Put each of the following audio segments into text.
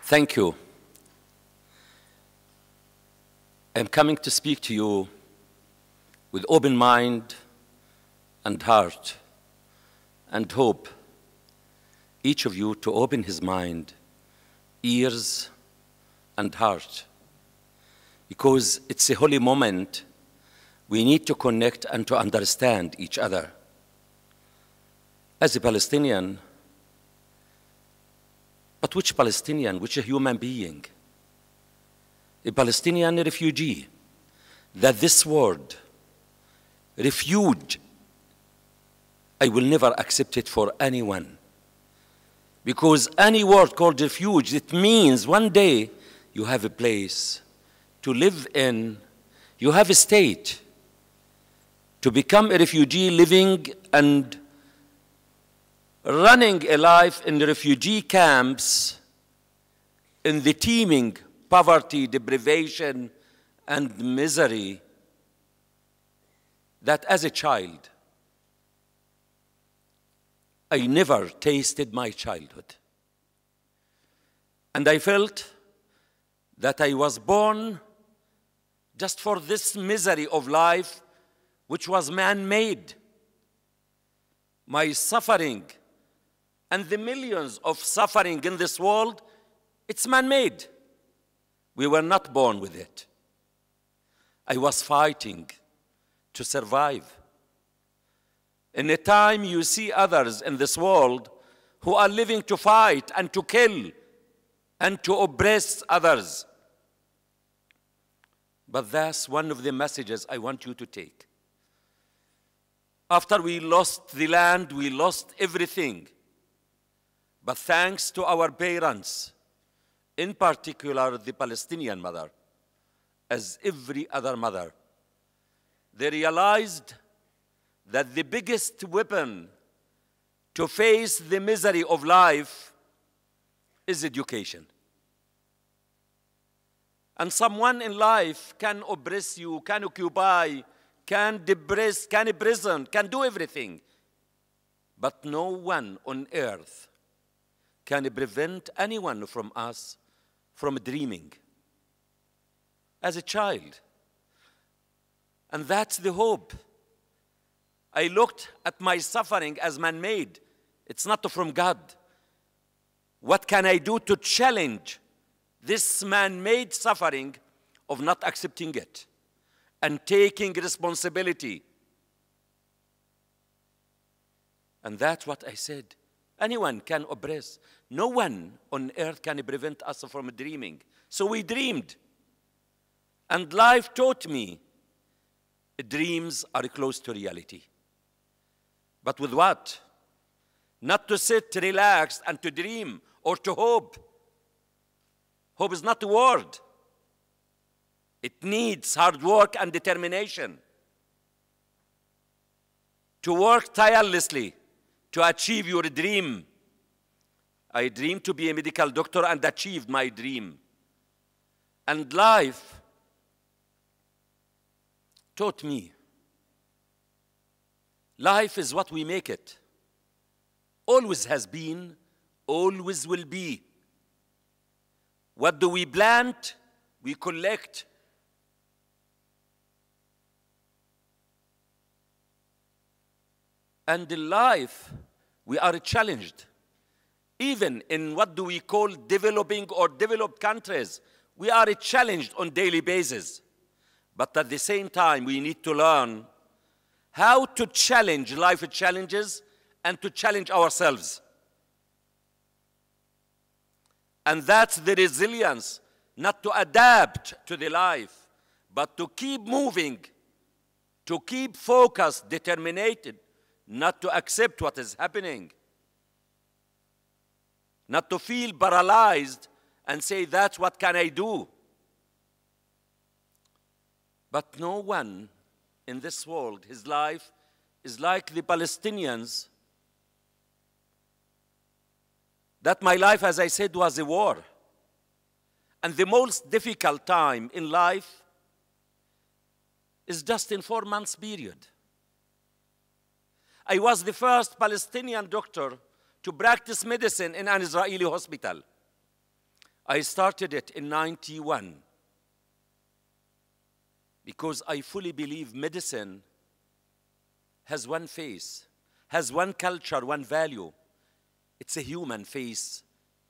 Thank you. I'm coming to speak to you with open mind and heart and hope each of you to open his mind, ears, and heart, because it's a holy moment. We need to connect and to understand each other. As a Palestinian, but which Palestinian, which a human being? A Palestinian refugee. That this word, refuge, I will never accept it for anyone. Because any word called refuge, it means one day you have a place to live in, you have a state. To become a refugee living and running a life in the refugee camps, in the teeming poverty, deprivation, and misery, that as a child, I never tasted my childhood. And I felt that I was born just for this misery of life, which was man-made. My suffering and the millions of suffering in this world, it's man-made. We were not born with it. I was fighting to survive. In a time you see others in this world who are living to fight and to kill and to oppress others. But that's one of the messages I want you to take. After we lost the land, we lost everything. But thanks to our parents, in particular the Palestinian mother, as every other mother, they realized that the biggest weapon to face the misery of life is education. And someone in life can oppress you, can occupy, can depress, can imprison, can do everything. But no one on earth can prevent anyone from us from dreaming as a child. And that's the hope. I looked at my suffering as man-made. It's not from God. What can I do to challenge this man-made suffering of not accepting it and taking responsibility? And that's what I said. Anyone can oppress. No one on earth can prevent us from dreaming. So we dreamed. And life taught me dreams are close to reality. But with what? Not to sit relaxed and to dream or to hope. Hope is not a word. It needs hard work and determination. To work tirelessly to achieve your dream. I dreamed to be a medical doctor and achieved my dream. And life taught me. Life is what we make it. Always has been, always will be. What do we plant? We collect. And in life, we are challenged. Even in what do we call developing or developed countries, we are challenged on a daily basis. But at the same time, we need to learn how to challenge life challenges and to challenge ourselves. And that's the resilience, not to adapt to the life, but to keep moving, to keep focused, determined, not to accept what is happening, not to feel paralyzed and say, that's what can I do? But no one in this world, his life is like the Palestinians. That my life, as I said, was a war. And the most difficult time in life is just in 4 months period. I was the first Palestinian doctor to practice medicine in an Israeli hospital. I started it in 91 because I fully believe medicine has one face, has one culture, one value. It's a human face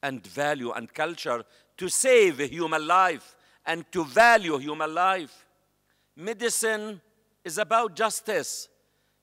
and value and culture to save a human life and to value human life. Medicine is about justice.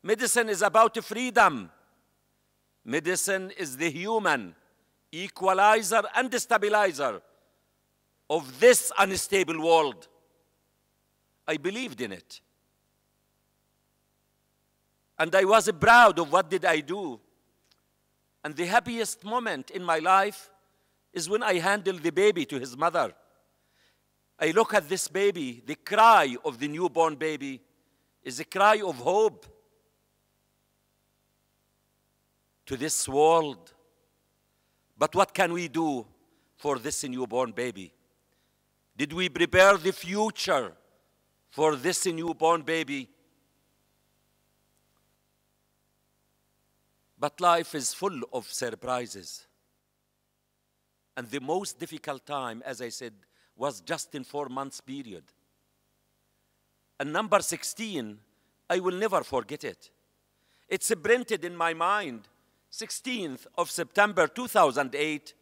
Medicine is about freedom. Medicine is the human equalizer and stabilizer of this unstable world. I believed in it. And I was proud of what did I do. And the happiest moment in my life is when I handled the baby to his mother. I look at this baby, the cry of the newborn baby is a cry of hope to this world. But what can we do for this newborn baby? Did we prepare the future for this newborn baby? But life is full of surprises. And the most difficult time, as I said, was just in 4 months period. And number 16, I will never forget it. It's printed in my mind. 16th of September 2008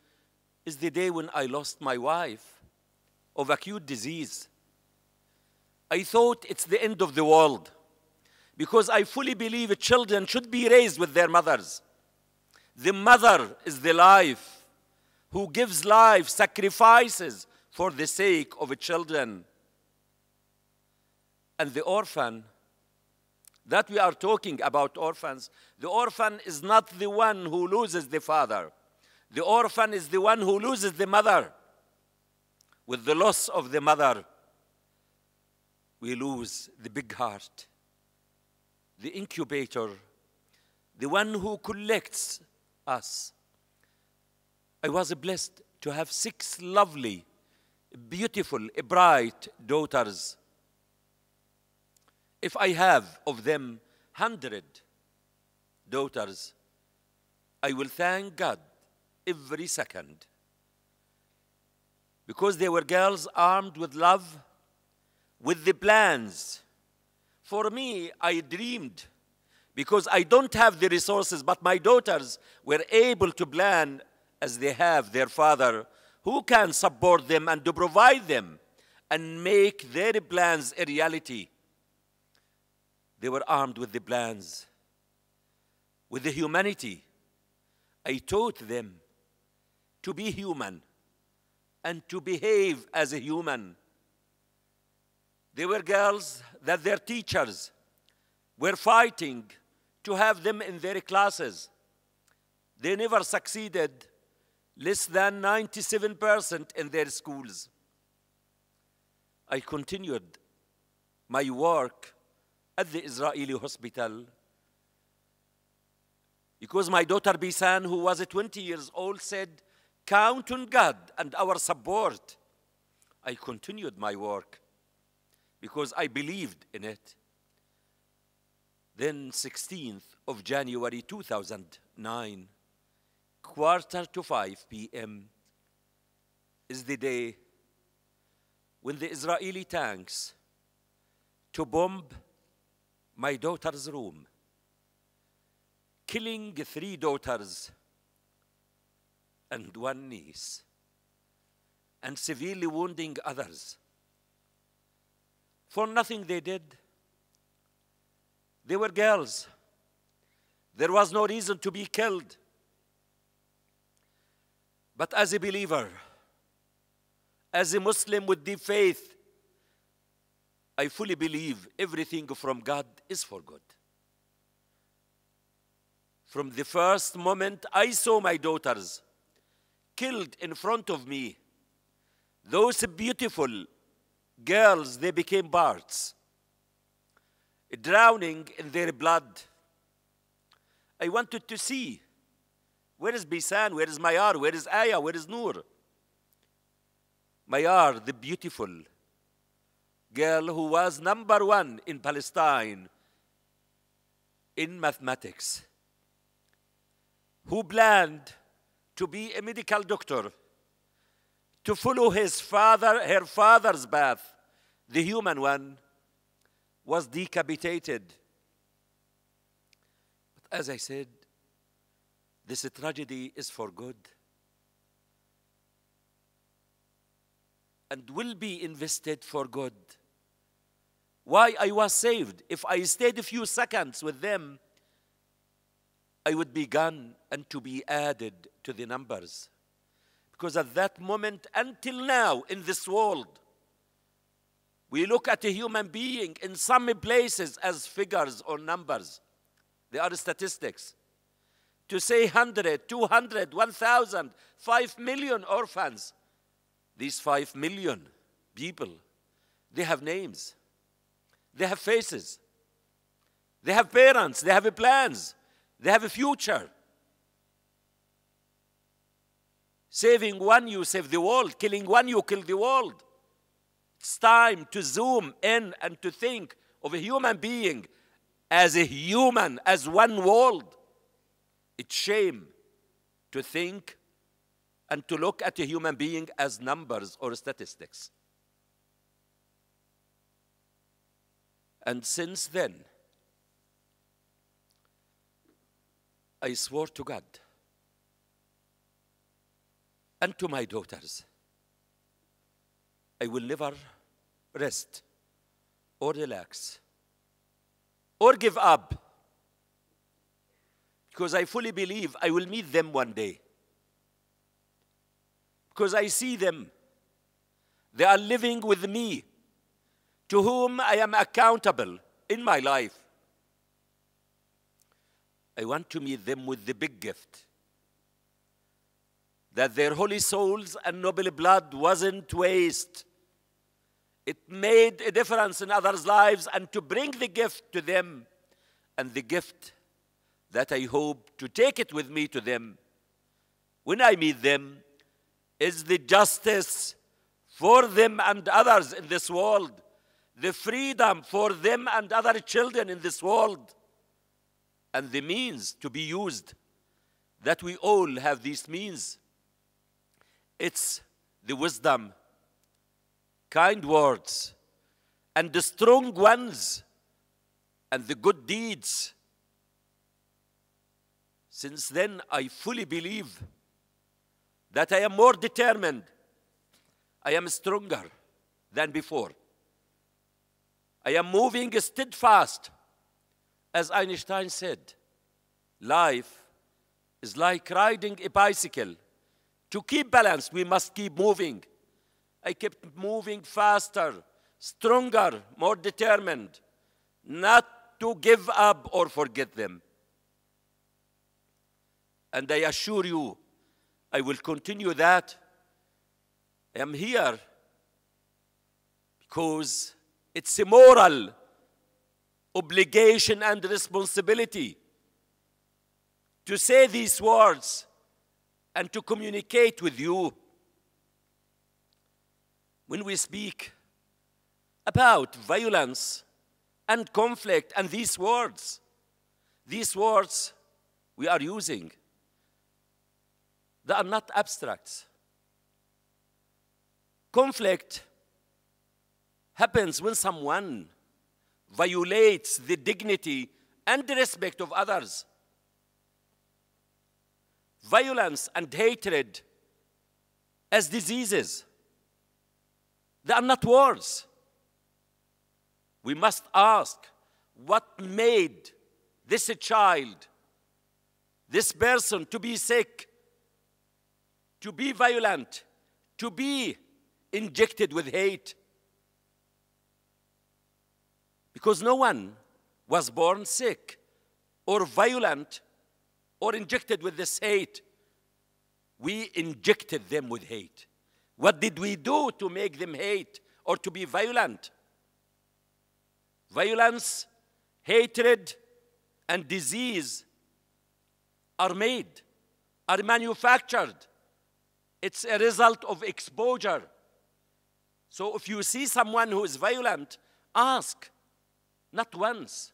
is the day when I lost my wife of acute disease. I thought it's the end of the world because I fully believe children should be raised with their mothers. The mother is the life who gives life, sacrifices for the sake of children. And the orphan, that we are talking about orphans, the orphan is not the one who loses the father. The orphan is the one who loses the mother. With the loss of the mother, we lose the big heart, the incubator, the one who collects us. I was blessed to have 6 lovely, beautiful, bright daughters. If I have of them 100 daughters, I will thank God every second. Because they were girls armed with love, with the plans. For me, I dreamed, because I don't have the resources, but my daughters were able to plan as they have their father, who can support them and to provide them and make their plans a reality. They were armed with the plans, with the humanity. I taught them to be human and to behave as a human. They were girls that their teachers were fighting to have them in their classes. They never succeeded, less than 97% in their schools. I continued my work at the Israeli hospital because my daughter Bisan, who was 20 years old, said, "Count on God and our support." I continued my work because I believed in it. Then 16th of January 2009, 4:45 p.m. is the day when the Israeli tanks to bomb my daughter's room, killing 3 daughters and 1 niece, and severely wounding others. For nothing they did. They were girls. There was no reason to be killed. But as a believer, as a Muslim with deep faith, I fully believe everything from God is for good. From the first moment I saw my daughters killed in front of me, those beautiful girls, they became birds, drowning in their blood. I wanted to see, where is Bisan, where is Mayar, where is Aya, where is Noor? Mayar, the beautiful girl who was #1 in Palestine in mathematics, who planned to be a medical doctor, to follow her father's path. The human one was decapitated. But as I said, this tragedy is for good and will be invested for good. Why I was saved? If I stayed a few seconds with them, I would be gone and to be added to the numbers. Because at that moment, until now, in this world, we look at a human being in some places as figures or numbers. They are statistics. To say 100, 200, 1,000, 5 million orphans. These 5 million people, they have names. They have faces. They have parents. They have plans. They have a future. Saving one, you save the world. Killing one, you kill the world. It's time to zoom in and to think of a human being as a human, as one world. It's shame to think and to look at a human being as numbers or statistics. And since then, I swore to God and to my daughters, I will never rest or relax or give up, because I fully believe I will meet them one day. Because I see them. They are living with me, to whom I am accountable in my life. I want to meet them with the big gift, that their holy souls and noble blood wasn't waste. It made a difference in others' lives, and to bring the gift to them, and the gift that I hope to take it with me to them when I meet them is the justice for them and others in this world, the freedom for them and other children in this world, and the means to be used, that we all have these means. It's the wisdom, kind words, and the strong ones, and the good deeds. Since then, I fully believe that I am more determined, I am stronger than before. I am moving steadfast. As Einstein said, life is like riding a bicycle. To keep balance, we must keep moving. I kept moving faster, stronger, more determined, not to give up or forget them. And I assure you, I will continue that. I am here because it's a moral obligation and responsibility to say these words and to communicate with you. When we speak about violence and conflict and these words we are using, they are not abstract. Conflict happens when someone violates the dignity and the respect of others. Violence and hatred as diseases, they are not wars. We must ask, what made this child, this person to be sick, to be violent, to be injected with hate? Because no one was born sick or violent or injected with this hate. We injected them with hate. What did we do to make them hate or to be violent? Violence, hatred, and disease are made, are manufactured. It's a result of exposure. So if you see someone who is violent, ask, not once,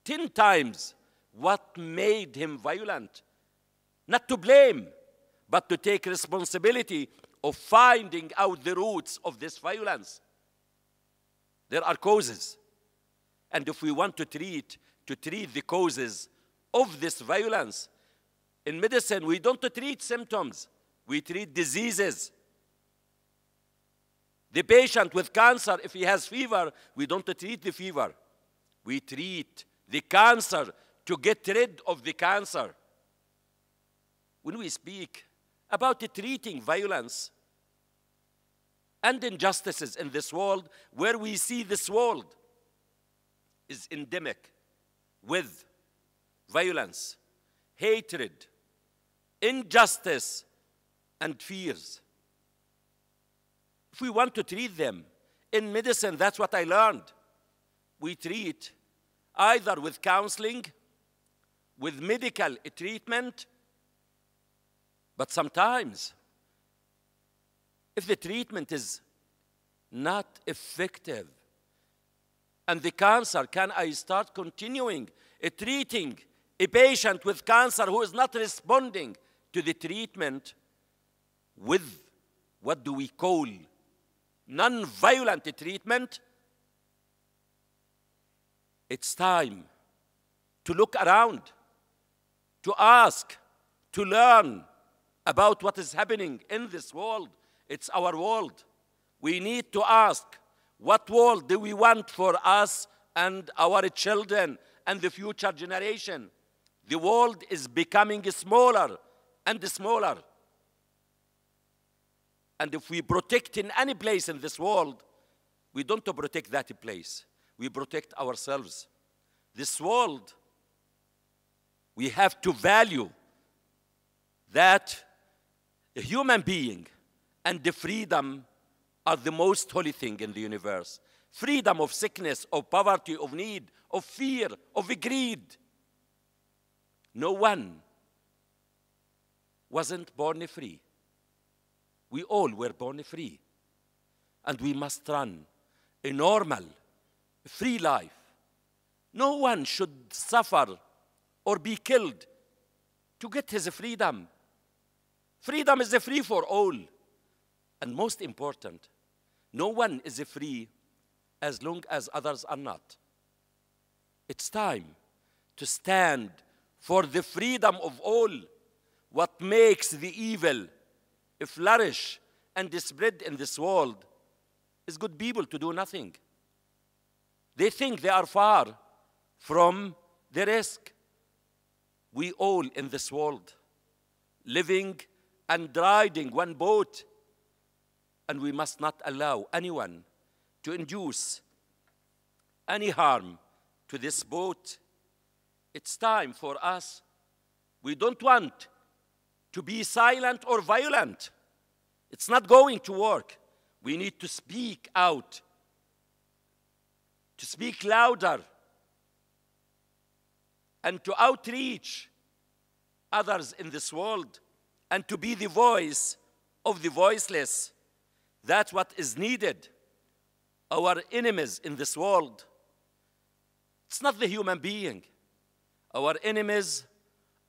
10 times, what made him violent? Not to blame, but to take responsibility of finding out the roots of this violence. There are causes. And if we want to treat the causes of this violence, in medicine, we don't treat symptoms. We treat diseases. The patient with cancer, if he has fever, we don't treat the fever. We treat the cancer to get rid of the cancer. When we speak about treating violence and injustices in this world, where we see this world is endemic with violence, hatred, injustice, and fears. If we want to treat them, in medicine, that's what I learned. We treat either with counseling, with medical treatment, but sometimes, if the treatment is not effective, and the cancer, can I start continuing treating a patient with cancer who is not responding to the treatment with what do we call non-violent treatment? It's time to look around, to ask, to learn about what is happening in this world. It's our world. We need to ask, what world do we want for us and our children and the future generation? The world is becoming smaller and smaller. And if we protect in any place in this world, we don't protect that place. We protect ourselves. This world, we have to value that a human being and the freedom are the most holy thing in the universe. Freedom of sickness, of poverty, of need, of fear, of greed. No one wasn't born free. We all were born free. And we must run a normal, free life. No one should suffer or be killed to get his freedom. Freedom is free for all. And most important, no one is free as long as others are not. It's time to stand for the freedom of all. What makes the evil flourish and spread in this world is good people to do nothing. They think they are far from the risk. We all in this world, living and riding one boat, and we must not allow anyone to induce any harm to this boat. It's time for us. We don't want to be silent or violent. It's not going to work. We need to speak out, to speak louder, and to outreach others in this world, and to be the voice of the voiceless. That's what is needed. Our enemies in this world, it's not the human being. Our enemies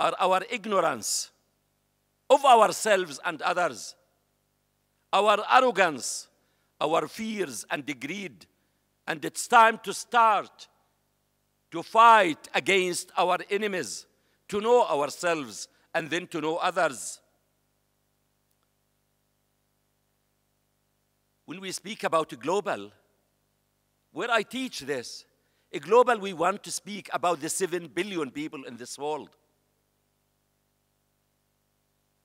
are our ignorance of ourselves and others, our arrogance, our fears and greed. And it's time to start to fight against our enemies, to know ourselves and then to know others. When we speak about a global, where I teach this, a global, we want to speak about the 7 billion people in this world.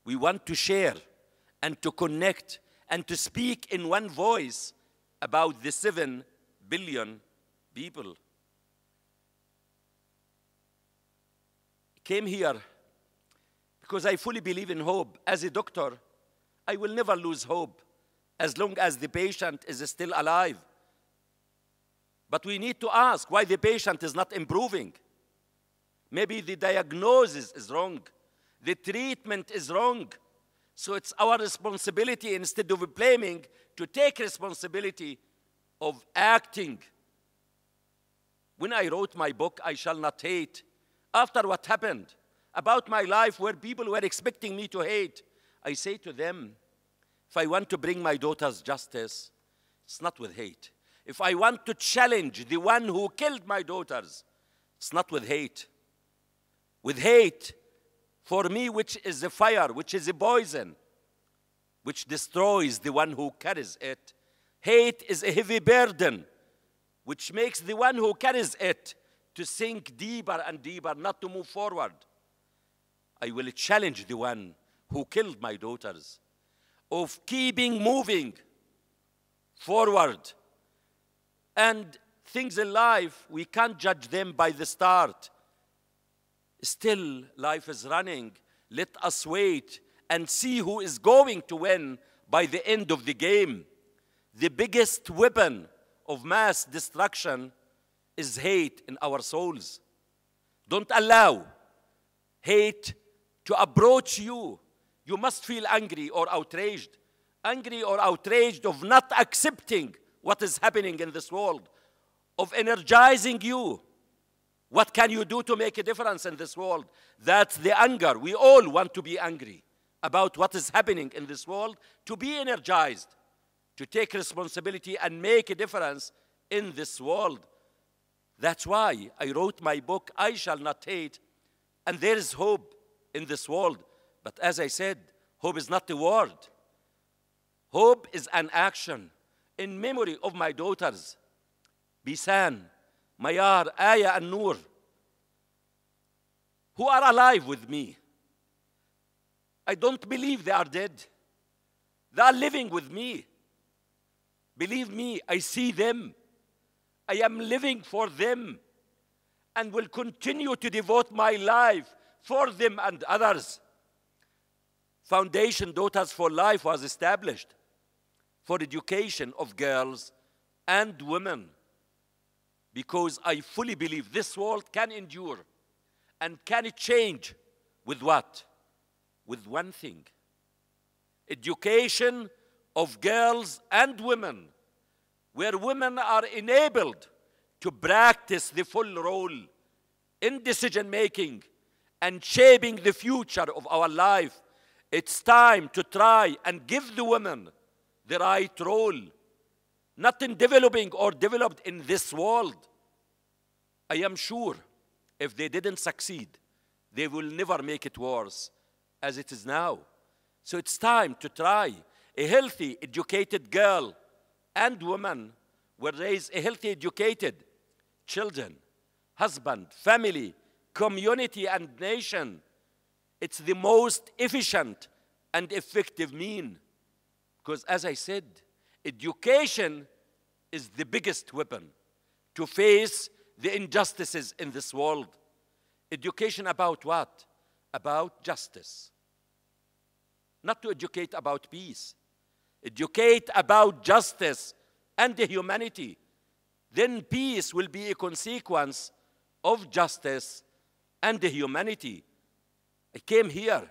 We want to share and to connect and to speak in one voice about the 7 billion people. I came here because I fully believe in hope. As a doctor, I will never lose hope as long as the patient is still alive. But we need to ask why the patient is not improving. Maybe the diagnosis is wrong. The treatment is wrong. So it's our responsibility, instead of blaming, to take responsibility of acting. When I wrote my book, I Shall Not Hate, after what happened about my life where people were expecting me to hate, I say to them, If I want to bring my daughters justice, it's not with hate. If I want to challenge the one who killed my daughters, it's not with hate. With hate, for me, which is a fire, which is a poison, which destroys the one who carries it. Hate is a heavy burden, which makes the one who carries it to sink deeper and deeper, not to move forward. I will challenge the one who killed my daughters of keeping moving forward. And things in life, we can't judge them by the start. Still, life is running. Let us wait and see who is going to win by the end of the game. The biggest weapon of mass destruction is hate in our souls. Don't allow hate to approach you. You must feel angry or outraged. Angry or outraged of not accepting what is happening in this world, of energizing you. What can you do to make a difference in this world? That's the anger. We all want to be angry about what is happening in this world, to be energized, to take responsibility and make a difference in this world. That's why I wrote my book, I Shall Not Hate, and there is hope in this world. But as I said, hope is not a word. Hope is an action. In memory of my daughters, Bisan, Mayar, Aya, and Noor, who are alive with me. I don't believe they are dead. They are living with me. Believe me, I see them. I am living for them and will continue to devote my life for them and others. Foundation Daughters for Life was established for education of girls and women, because I fully believe this world can endure and can change with what? With one thing: education of girls and women, where women are enabled to practice the full role in decision-making and shaping the future of our life. It's time to try and give the women the right role, not in developing or developed in this world. I am sure if they didn't succeed, they will never make it worse as it is now. So it's time to try. A healthy, educated girl and woman will raise a healthy, educated children, husband, family, community, and nation. It's the most efficient and effective mean. Because as I said, education is the biggest weapon to face the injustices in this world. Education about what? About justice. Not to educate about peace. Educate about justice and the humanity. Then peace will be a consequence of justice and the humanity. I came here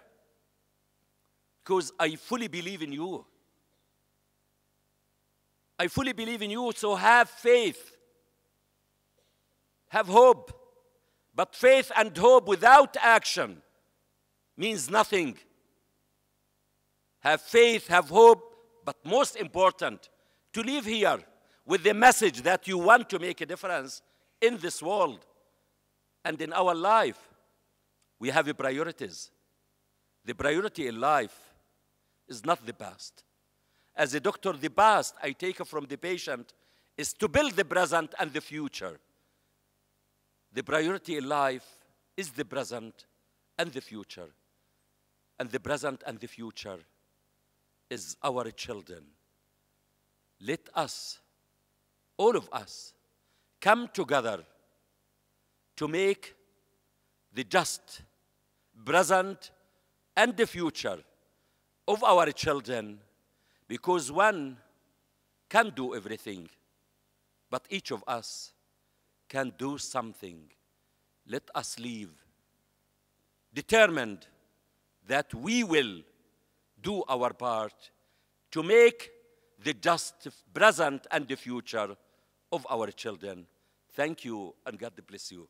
because I fully believe in you. I fully believe in you, so have faith. Have hope. But faith and hope without action means nothing. Have faith, have hope, but most important, to live here with the message that you want to make a difference in this world and in our life. We have priorities. The priority in life is not the past. As a doctor, the past I take from the patient is to build the present and the future. The priority in life is the present and the future. And the present and the future is our children. Let us, all of us, come together to make the just present and the future of our children, because one can't do everything, but each of us can do something. Let us live determined that we will do our part to make the just present and the future of our children. Thank you, and God bless you.